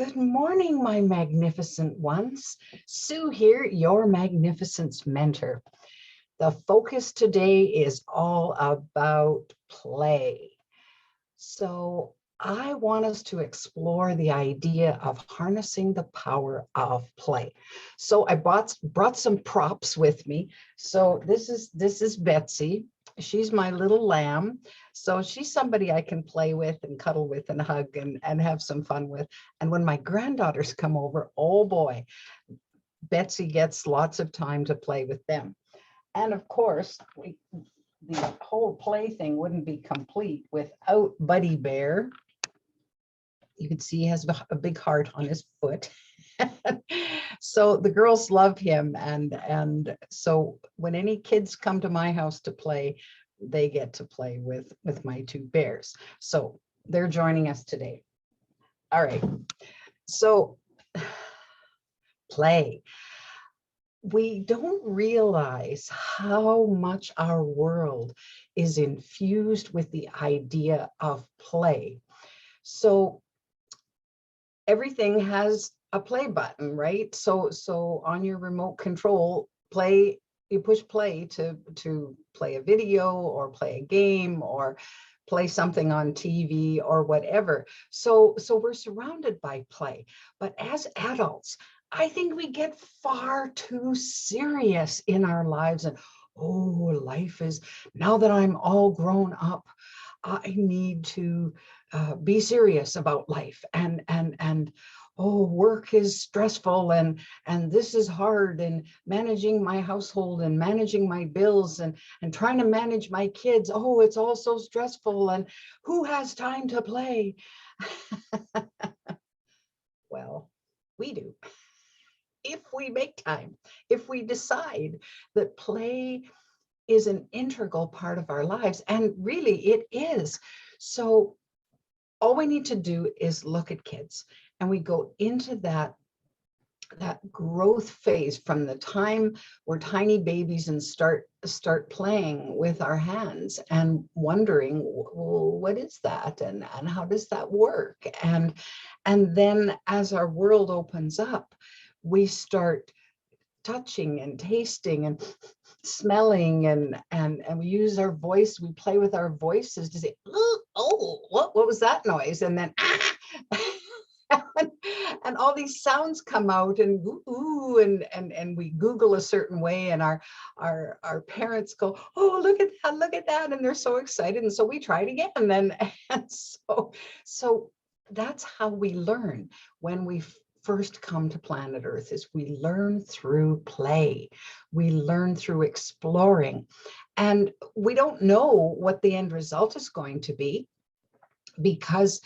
Good morning, my magnificent ones. Sue here, your magnificence mentor. The focus today is all about play. So I want us to explore the idea of harnessing the power of play. So I brought some props with me. So this is Betsy. She's my little lamb. So she's somebody I can play with and cuddle with and hug and have some fun with. And when my granddaughters come over, oh boy, Betsy gets lots of time to play with them. And of course, the whole play thing wouldn't be complete without Buddy Bear. You can see he has a big heart on his foot. So the girls love him. And so when any kids come to my house to play, they get to play with my two bears. So they're joining us today. All right. So play. We don't realize how much our world is infused with the idea of play. So everything has a play button, right? So on your remote control, play, you push play to play a video or play a game or play something on TV or whatever. So we're surrounded by play. But as adults, I think we get far too serious in our lives. And oh, life is, now that I'm all grown up, I need to be serious about life. And oh, work is stressful and this is hard, and managing my household and managing my bills and trying to manage my kids. Oh, it's all so stressful, and who has time to play? Well, we do. If we make time, if we decide that play is an integral part of our lives, and really it is. So all we need to do is look at kids, and we go into that growth phase from the time we're tiny babies and start playing with our hands and wondering, well, what is that, and how does that work? And then as our world opens up, we start touching and tasting and smelling, and we use our voice. We play with our voices to say, oh, what was that noise? And then and all these sounds come out, and ooh, and we Google a certain way, and our parents go, oh, look at that, and they're so excited, and so we try it again, and so that's how we learn when we first come to planet Earth. Is we learn through play. We learn through exploring, and we don't know what the end result is going to be, because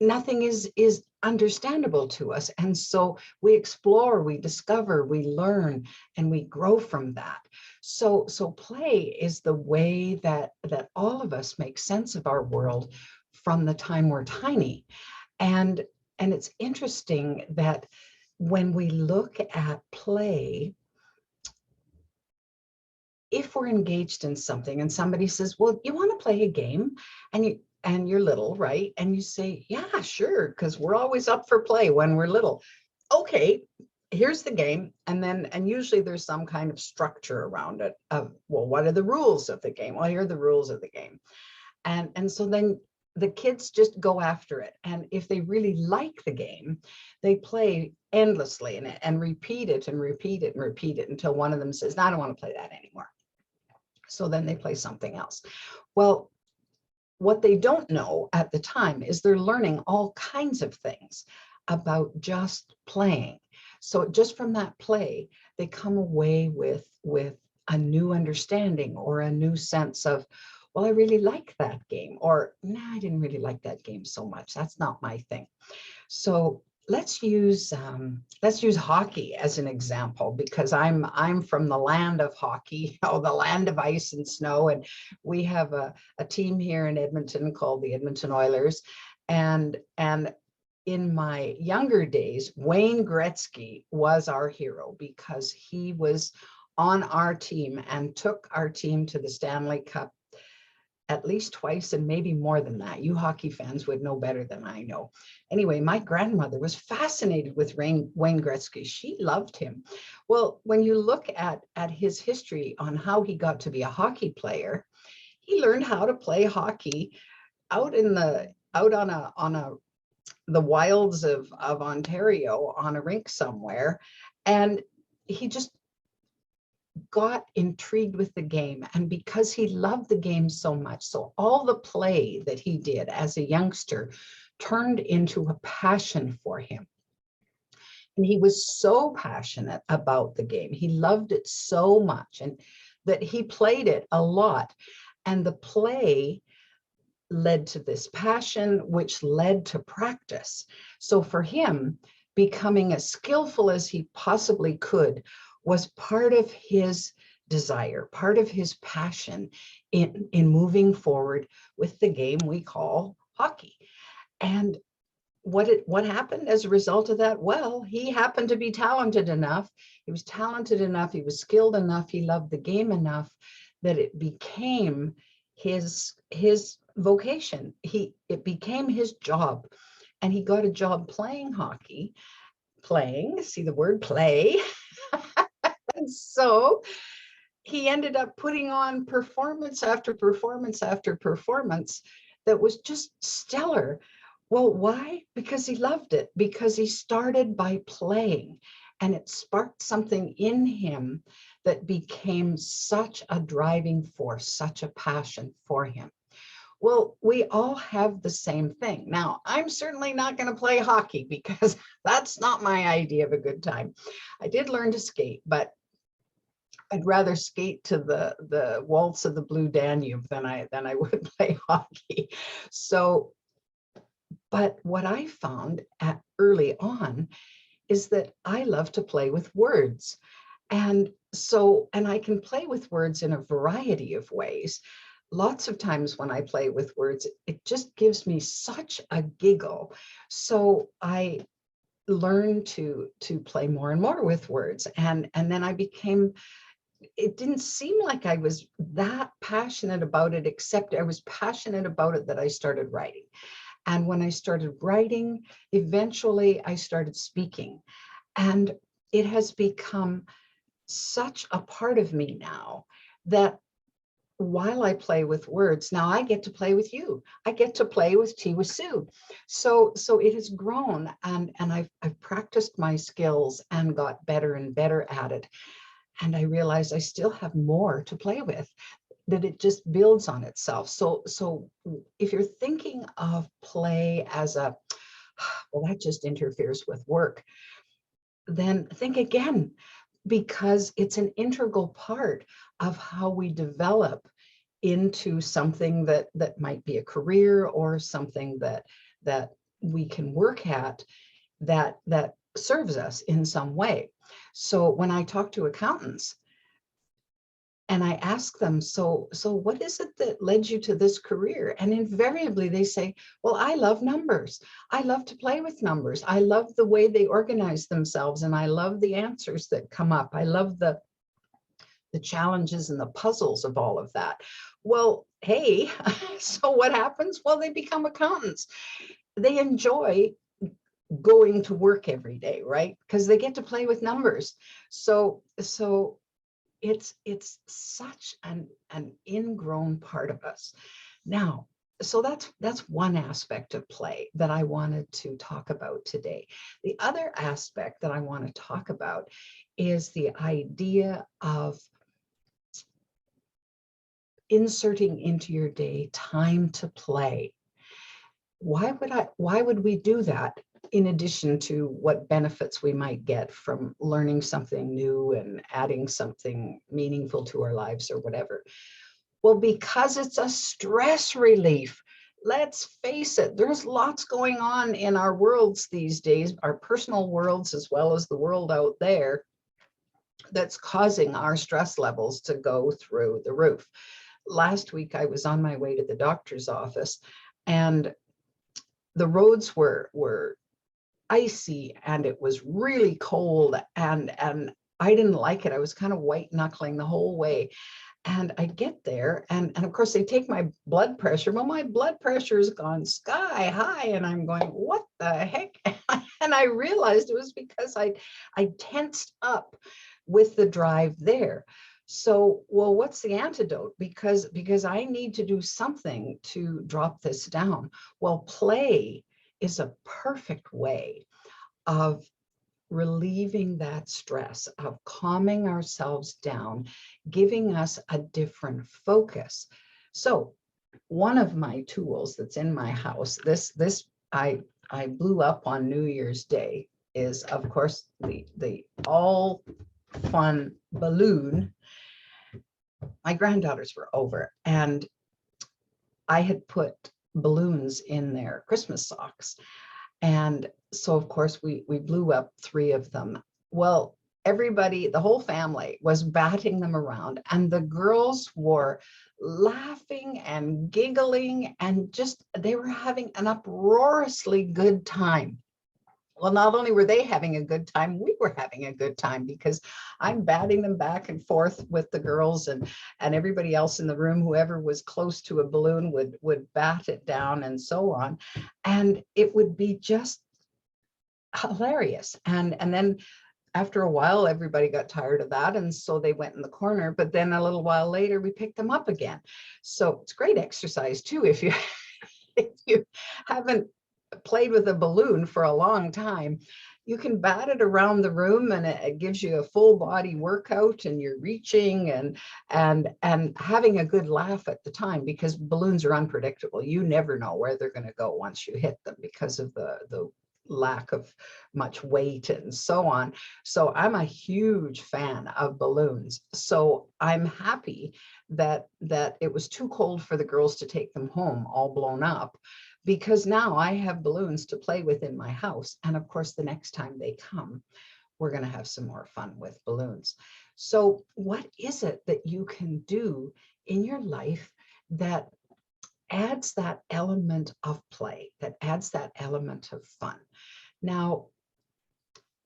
nothing is understandable to us. And so we explore, we discover, we learn, and we grow from that. So play is the way that all of us make sense of our world from the time we're tiny. And it's interesting that when we look at play, if we're engaged in something and somebody says, well, you want to play a game, and you're little, right? And you say, yeah, sure, because we're always up for play when we're little. Okay, here's the game. And usually there's some kind of structure around it of, well, what are the rules of the game? Well, here are the rules of the game. And so then the kids just go after it. And if they really like the game, they play endlessly and repeat it and repeat it and repeat it until one of them says, no, I don't want to play that anymore. So then they play something else. Well, what they don't know at the time is they're learning all kinds of things about just playing. So just from that play, they come away with a new understanding or a new sense of, well, I really like that game, or no, I didn't really like that game so much. That's not my thing. So let's use hockey as an example, because I'm from the land of hockey, the land of ice and snow, and we have a team here in Edmonton called the Edmonton Oilers, and in my younger days, Wayne Gretzky was our hero, because he was on our team and took our team to the Stanley Cup at least twice and maybe more than that. You hockey fans would know better than I know. Anyway, my grandmother was fascinated with Wayne Gretzky. She loved him. Well, when you look at his history on how he got to be a hockey player, he learned how to play hockey out on the wilds of Ontario on a rink somewhere. And he just got intrigued with the game, and because he loved the game so much, so all the play that he did as a youngster turned into a passion for him. And he was so passionate about the game. He loved it so much, and that he played it a lot. And the play led to this passion, which led to practice. So for him, becoming as skillful as he possibly could was part of his desire, part of his passion in moving forward with the game we call hockey. And what happened as a result of that? Well, he happened to be talented enough. He was talented enough. He was skilled enough. He loved the game enough that it became his vocation. It became his job, and he got a job playing hockey. See the word play. And so he ended up putting on performance after performance after performance that was just stellar. Well, why? Because he loved it, because he started by playing, and it sparked something in him that became such a driving force, such a passion for him. Well, we all have the same thing. Now, I'm certainly not going to play hockey because that's not my idea of a good time. I did learn to skate, but I'd rather skate to the waltz of the Blue Danube than I would play hockey. So, but what I found early on is that I love to play with words. And I can play with words in a variety of ways. Lots of times when I play with words, it just gives me such a giggle. So I learned to play more and more with words. And then it didn't seem like I was that passionate about it, except I was passionate about it that I started writing. And when I started writing, eventually I started speaking. And it has become such a part of me now that while I play with words, now I get to play with you. I get to play with Tea with Sue. So it has grown, and I've practiced my skills and got better and better at it. And I realize I still have more to play with, that it just builds on itself. So if you're thinking of play as well, that just interferes with work, then think again, because it's an integral part of how we develop into something that might be a career, or something that we can work at that serves us in some way. So when I talk to accountants and I ask them, so what is it that led you to this career? And invariably they say, well, I love numbers. I love to play with numbers. I love the way they organize themselves, and I love the answers that come up. I love the challenges and the puzzles of all of that. Well, hey, so what happens? Well, they become accountants. They enjoy going to work every day, right? Because they get to play with numbers. So it's such an ingrown part of us. Now, so that's one aspect of play that I wanted to talk about today. The other aspect that I want to talk about is the idea of inserting into your day time to play. Why would we do that, in addition to what benefits we might get from learning something new and adding something meaningful to our lives or whatever? Well, because it's a stress relief. Let's face it, there's lots going on in our worlds these days, our personal worlds as well as the world out there, that's causing our stress levels to go through the roof. Last week, I was on my way to the doctor's office, and the roads were icy, and it was really cold, and I didn't like it. I was kind of white knuckling the whole way. And I get there, and of course they take my blood pressure. Well, my blood pressure has gone sky high, and I'm going, what the heck? And I realized it was because I tensed up with the drive there. So, well, what's the antidote? Because I need to do something to drop this down. Well, play is a perfect way of relieving that stress, of calming ourselves down, giving us a different focus. So one of my tools that's in my house, this I blew up on New Year's Day, is of course the all fun balloon. My granddaughters were over, and I had put balloons in their Christmas socks. And so, of course, we blew up 3 of them. Well, everybody, the whole family was batting them around, and the girls were laughing and giggling, and just, they were having an uproariously good time. Well, not only were they having a good time, we were having a good time, because I'm batting them back and forth with the girls, and everybody else in the room, whoever was close to a balloon would bat it down, and so on. And it would be just hilarious. And then after a while, everybody got tired of that, and so they went in the corner. But then a little while later, we picked them up again. So it's great exercise too, if you if you haven't played with a balloon for a long time. You can bat it around the room, and it gives you a full body workout, and you're reaching and having a good laugh at the time, because balloons are unpredictable. You never know where they're going to go once you hit them, because of the lack of much weight and so on. So I'm a huge fan of balloons. So I'm happy that it was too cold for the girls to take them home all blown up, because now I have balloons to play with in my house. And of course, the next time they come, we're going to have some more fun with balloons. So what is it that you can do in your life that adds that element of play, that adds that element of fun? Now,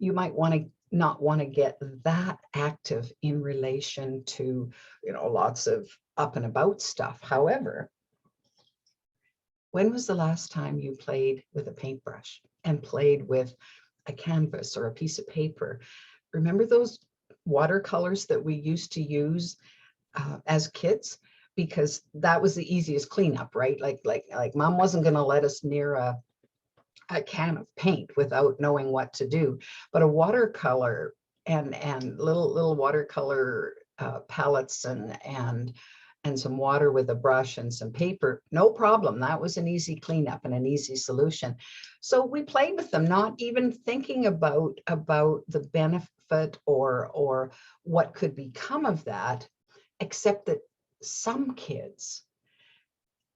you might want to not want to get that active in relation to, lots of up and about stuff. However, when was the last time you played with a paintbrush and played with a canvas or a piece of paper? Remember those watercolors that we used to use as kids? Because that was the easiest cleanup, right? Like mom wasn't going to let us near a can of paint without knowing what to do. But a watercolor and little watercolor palettes and some water with a brush and some paper, no problem. That was an easy cleanup and an easy solution. So we played with them, not even thinking about the benefit or what could become of that, except that some kids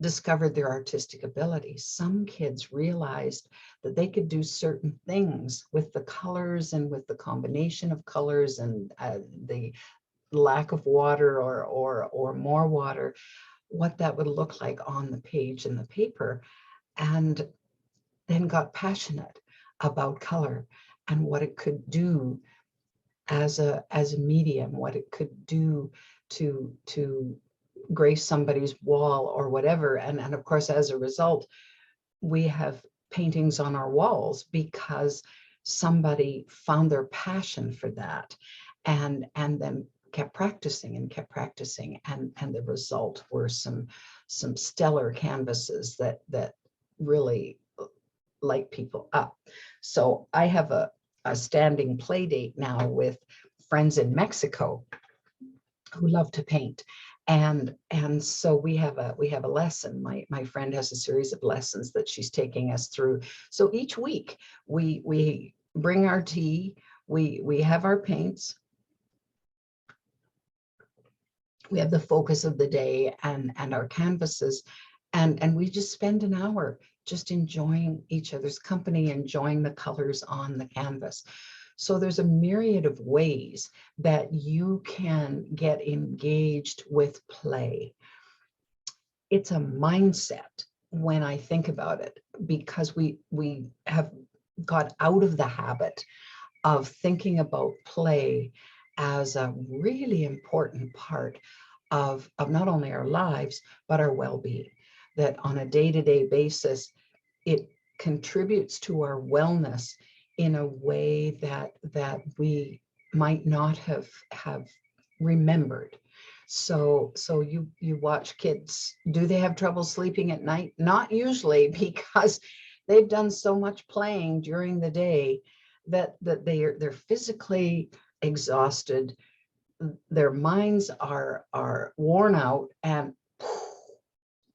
discovered their artistic abilities. Some kids realized that they could do certain things with the colors and with the combination of colors and the lack of water or more water, what that would look like on the page and the paper, and then got passionate about color and what it could do as a medium, what it could do to grace somebody's wall or whatever. And of course, as a result, we have paintings on our walls because somebody found their passion for that and then kept practicing and kept practicing, and the result were some stellar canvases that really light people up. So I have a standing play date now with friends in Mexico who love to paint. And so we have a lesson. My friend has a series of lessons that she's taking us through. So each week we bring our tea, we have our paints, we have the focus of the day and our canvases, and we just spend an hour just enjoying each other's company, enjoying the colors on the canvas. So there's a myriad of ways that you can get engaged with play. It's a mindset when I think about it, because we have got out of the habit of thinking about play as a really important part of not only our lives, but our well-being. That on a day-to-day basis, it contributes to our wellness in a way that we might not have remembered. So you watch kids, do they have trouble sleeping at night? Not usually, because they've done so much playing during the day that they're physically exhausted, their minds are worn out, and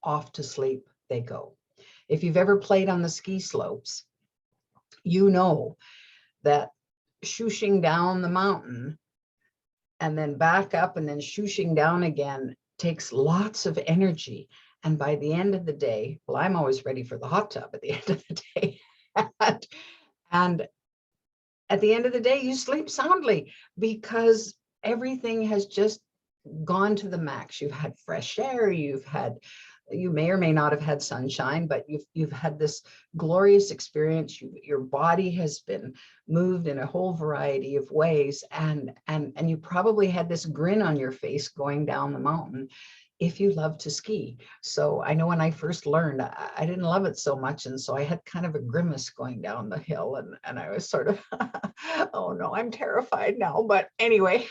off to sleep they go. If you've ever played on the ski slopes, you know that shooshing down the mountain and then back up and then shooshing down again takes lots of energy. And by the end of the day, well, I'm always ready for the hot tub at the end of the day. and at the end of the day, you sleep soundly because everything has just gone to the max. You've had fresh air, you may or may not have had sunshine, but you've had this glorious experience. Your body has been moved in a whole variety of ways, and you probably had this grin on your face going down the mountain if you love to ski. So I know when I first learned, I didn't love it so much, and so I had kind of a grimace going down the hill, and I was sort of, oh no, I'm terrified now. But anyway,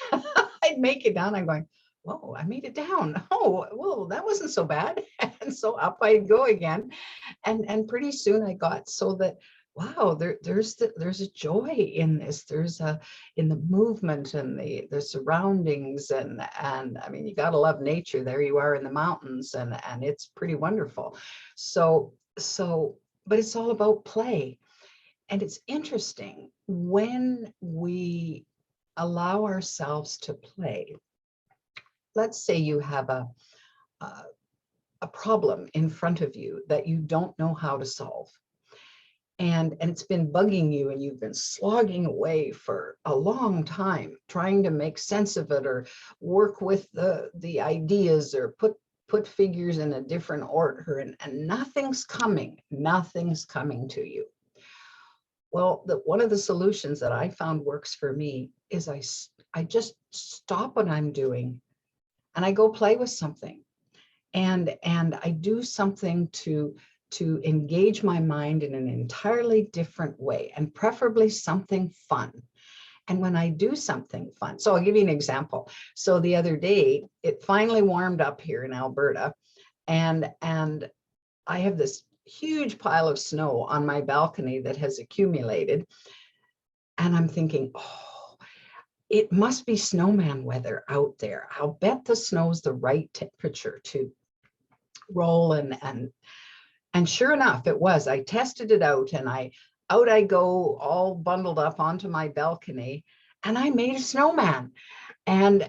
I'd make it down. I'm going, whoa, I made it down. Oh, well, that wasn't so bad. And so up I'd go again. And pretty soon I got so that, wow, there's a joy in this. There's in the movement and the surroundings. And I mean, you got to love nature. There you are in the mountains, and it's pretty wonderful. So, but it's all about play. And it's interesting when we allow ourselves to play. Let's say you have a problem in front of you that you don't know how to solve. And it's been bugging you, and you've been slogging away for a long time, trying to make sense of it, or work with the ideas, or put figures in a different order, and nothing's coming to you. Well, one of the solutions that I found works for me is I just stop what I'm doing and I go play with something, and I do something to engage my mind in an entirely different way, and preferably something fun. And when I do something fun, so I'll give you an example. So the other day, it finally warmed up here in Alberta, and I have this huge pile of snow on my balcony that has accumulated. And I'm thinking, oh, it must be snowman weather out there. I'll bet the snow's the right temperature to roll. And sure enough, it was. I tested it out, and out I go, all bundled up onto my balcony, and I made a snowman. And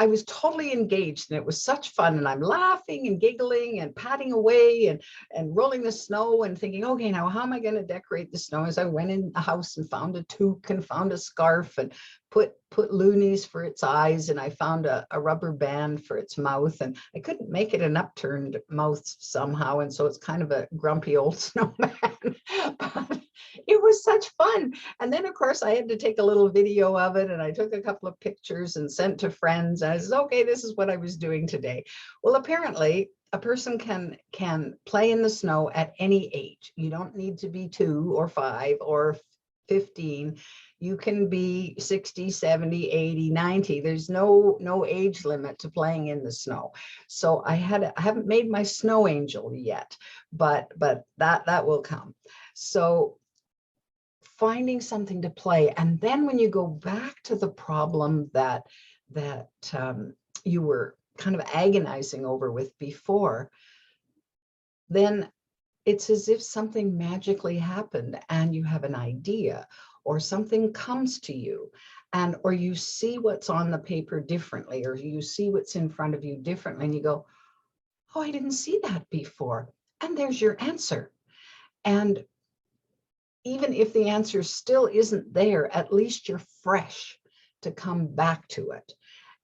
I was totally engaged, and it was such fun. And I'm laughing and giggling and patting away and rolling the snow and thinking, okay, now how am I going to decorate the snow? As I went in the house and found a toque and found a scarf and put loonies for its eyes, and I found a rubber band for its mouth, and I couldn't make it an upturned mouth somehow, and so it's kind of a grumpy old snowman. But it was such fun. And then of course I had to take a little video of it, and I took a couple of pictures and sent to friends. And I said, okay, this is what I was doing today. Well, apparently a person can play in the snow at any age. You don't need to be 2 or 5 or 15. You can be 60, 70, 80, 90. There's no age limit to playing in the snow. So I haven't made my snow angel yet, but that will come. So finding something to play. And then when you go back to the problem that you were kind of agonizing over with before, then it's as if something magically happened, and you have an idea, or something comes to you, or you see what's on the paper differently, or you see what's in front of you differently, and you go, oh, I didn't see that before. And there's your answer. And even if the answer still isn't there, at least you're fresh to come back to it.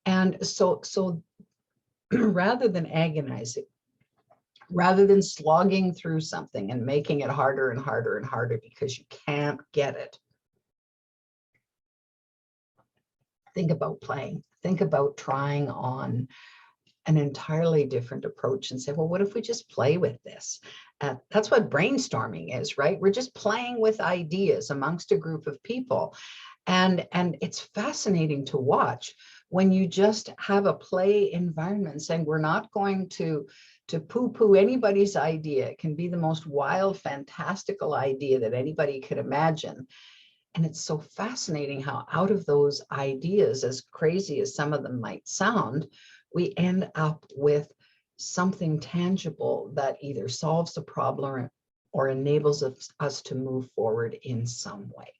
And so rather than agonizing, rather than slogging through something and making it harder and harder and harder because you can't get it, think about playing. Think about trying on an entirely different approach and say, well, what if we just play with this? That's what brainstorming is, right? We're just playing with ideas amongst a group of people. And it's fascinating to watch when you just have a play environment saying, we're not going to poo-poo anybody's idea. It can be the most wild, fantastical idea that anybody could imagine. And it's so fascinating how out of those ideas, as crazy as some of them might sound, we end up with something tangible that either solves the problem or enables us to move forward in some way.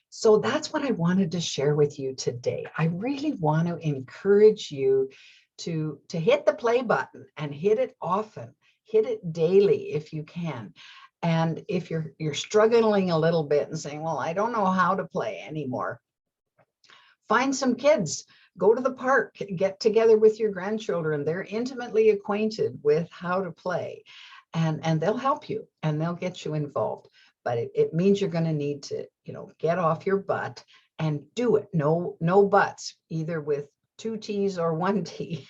So that's what I wanted to share with you today. I really want to encourage you to hit the play button and hit it often, hit it daily if you can. And if you're struggling a little bit and saying, well, I don't know how to play anymore, find some kids, go to the park, get together with your grandchildren. They're intimately acquainted with how to play, and they'll help you and they'll get you involved. But it means you're going to need to, get off your butt and do it. No buts, either with 2 T's or 1 T,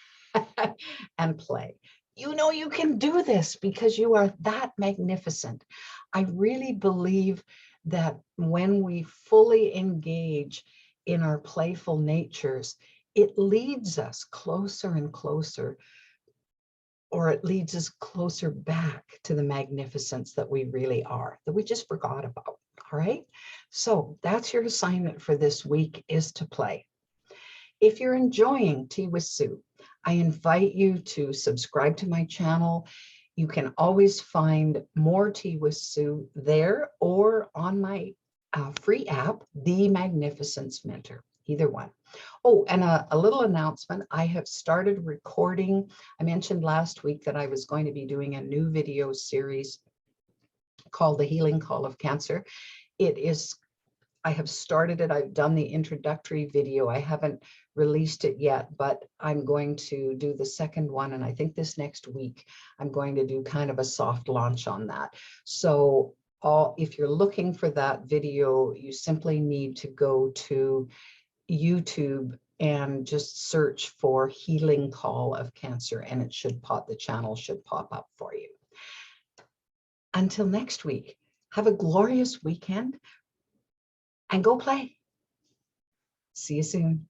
and play. You can do this because you are that magnificent. I really believe that when we fully engage in our playful natures, it leads us closer and closer, or it leads us closer back to the magnificence that we really are, that we just forgot about. All right. So that's your assignment for this week, is to play. If you're enjoying Tea with Sue, I invite you to subscribe to my channel. You can always find more Tea with Sue there or on my free app, The Magnificence Mentor, either one. Oh, and a little announcement. I have started recording. I mentioned last week that I was going to be doing a new video series called The Healing Call of Cancer. I have started it. I've done the introductory video. I haven't released it yet, but I'm going to do the second one. And I think this next week, I'm going to do kind of a soft launch on that. So if you're looking for that video, you simply need to go to YouTube and just search for Healing Call of Cancer, and the channel should pop up for you. Until next week, have a glorious weekend and go play. See you soon.